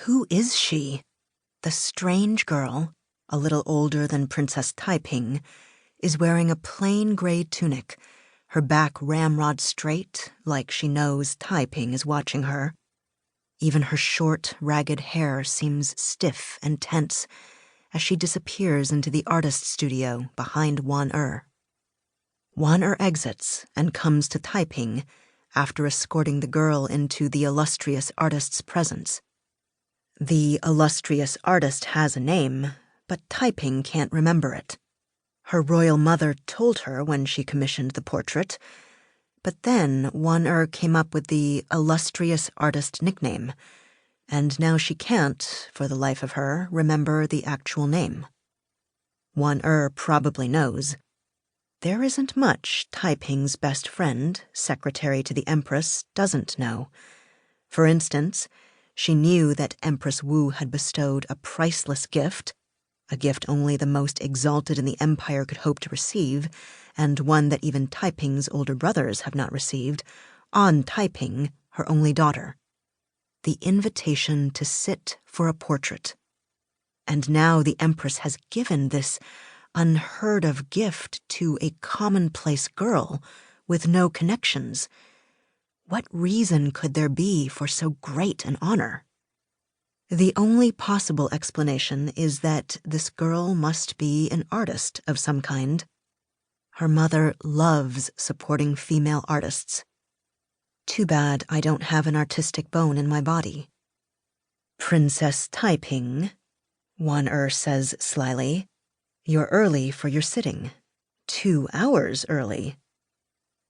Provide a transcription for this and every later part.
Who is she? The strange girl, a little older than Princess Taiping, is wearing a plain gray tunic, her back ramrod straight, like she knows Taiping is watching her. Even her short, ragged hair seems stiff and tense as she disappears into the artist studio behind Wan-er. Wan-er exits and comes to Taiping after escorting the girl into the illustrious artist's presence. The illustrious artist has a name, but Taiping can't remember it. Her royal mother told her when she commissioned the portrait, but then Wan-er came up with the illustrious artist nickname, and now she can't, for the life of her, remember the actual name. Wan-er probably knows. There isn't much Taiping's best friend, secretary to the Empress, doesn't know. For instance, she knew that Empress Wu had bestowed a priceless gift, a gift only the most exalted in the empire could hope to receive, and one that even Taiping's older brothers have not received, on Taiping, her only daughter. The invitation to sit for a portrait. And now the Empress has given this unheard-of gift to a commonplace girl with no connections. What reason could there be for so great an honor? The only possible explanation is that this girl must be an artist of some kind. Her mother loves supporting female artists. Too bad I don't have an artistic bone in my body. Princess Taiping, Wan-er says slyly, you're early for your sitting. 2 hours early.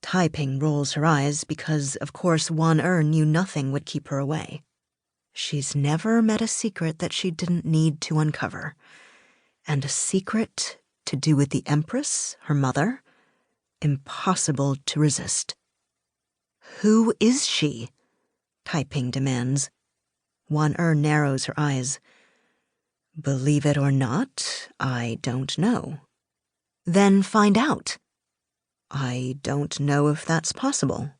Taiping rolls her eyes because, of course, Wan-er knew nothing would keep her away. She's never met a secret that she didn't need to uncover. And a secret to do with the Empress, her mother? Impossible to resist. Who is she? Taiping demands. Wan-er narrows her eyes. Believe it or not, I don't know. Then find out. I don't know if that's possible.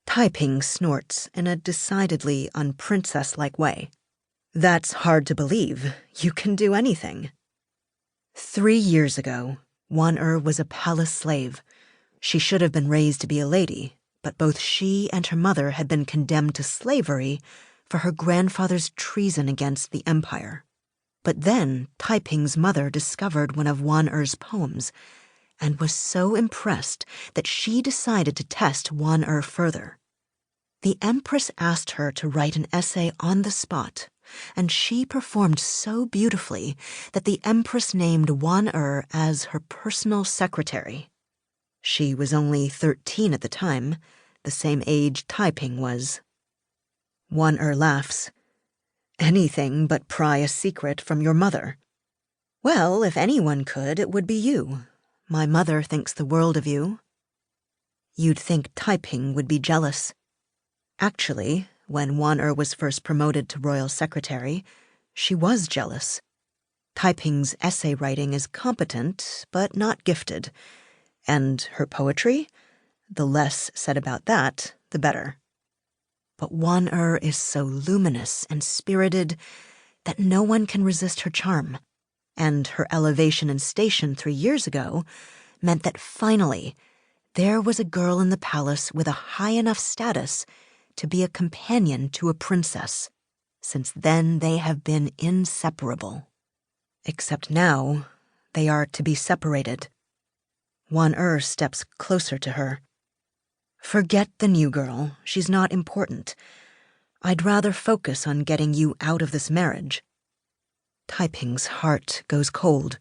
Taiping snorts in a decidedly unprincess-like way. That's hard to believe. You can do anything. 3 years ago, Wan-er was a palace slave. She should have been raised to be a lady, but both she and her mother had been condemned to slavery for her grandfather's treason against the empire. But then Taiping's mother discovered one of Wan-er's poems and was so impressed that she decided to test Wan-er further. The Empress asked her to write an essay on the spot, and she performed so beautifully that the Empress named Wan-er as her personal secretary. She was only 13 at the time, the same age Taiping was. Wan-er laughs. Anything but pry a secret from your mother. Well, if anyone could, it would be you. My mother thinks the world of you. You'd think Taiping would be jealous. Actually, when Wan-er was first promoted to royal secretary, she was jealous. Taiping's essay writing is competent, but not gifted. And her poetry? The less said about that, the better. But Wan-er is so luminous and spirited that no one can resist her charm. And her elevation in station 3 years ago meant that finally there was a girl in the palace with a high enough status to be a companion to a princess. Since then they have been inseparable. Except now they are to be separated. Wan-er steps closer to her. Forget the new girl, she's not important. I'd rather focus on getting you out of this marriage. Taiping's heart goes cold.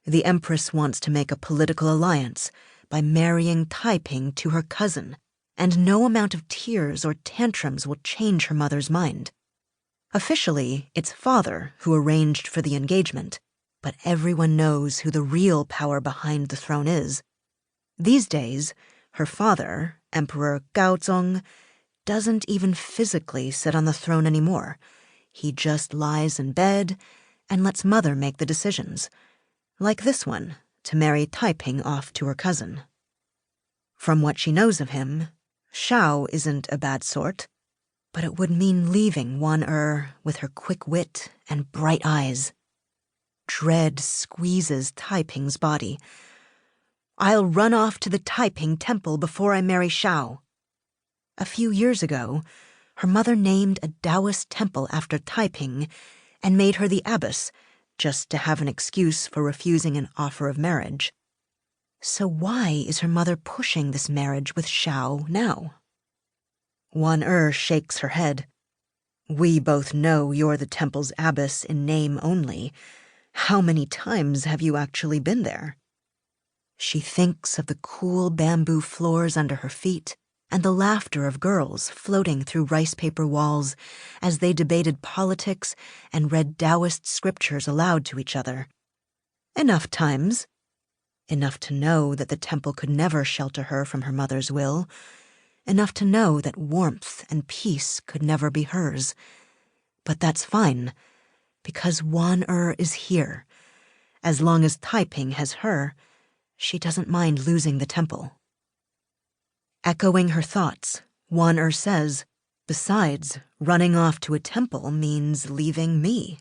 The Empress wants to make a political alliance by marrying Taiping to her cousin, and no amount of tears or tantrums will change her mother's mind. Officially, it's father who arranged for the engagement, but everyone knows who the real power behind the throne is. These days, her father, Emperor Gaozong, doesn't even physically sit on the throne anymore. He just lies in bed and lets mother make the decisions, like this one, to marry Taiping off to her cousin. From what she knows of him, Shao isn't a bad sort, but it would mean leaving Wan with her quick wit and bright eyes. Dread squeezes Taiping's body. I'll run off to the Taiping temple before I marry Shao. A few years ago, her mother named a Taoist temple after Taiping and made her the abbess, just to have an excuse for refusing an offer of marriage. So why is her mother pushing this marriage with Shao now? Wan shakes her head. We both know you're the temple's abbess in name only. How many times have you actually been there? She thinks of the cool bamboo floors under her feet and the laughter of girls floating through rice paper walls as they debated politics and read Taoist scriptures aloud to each other. Enough times. Enough to know that the temple could never shelter her from her mother's will. Enough to know that warmth and peace could never be hers. But that's fine, because Wan is here. As long as Taiping has her, she doesn't mind losing the temple. Echoing her thoughts, Wan says, besides, running off to a temple means leaving me.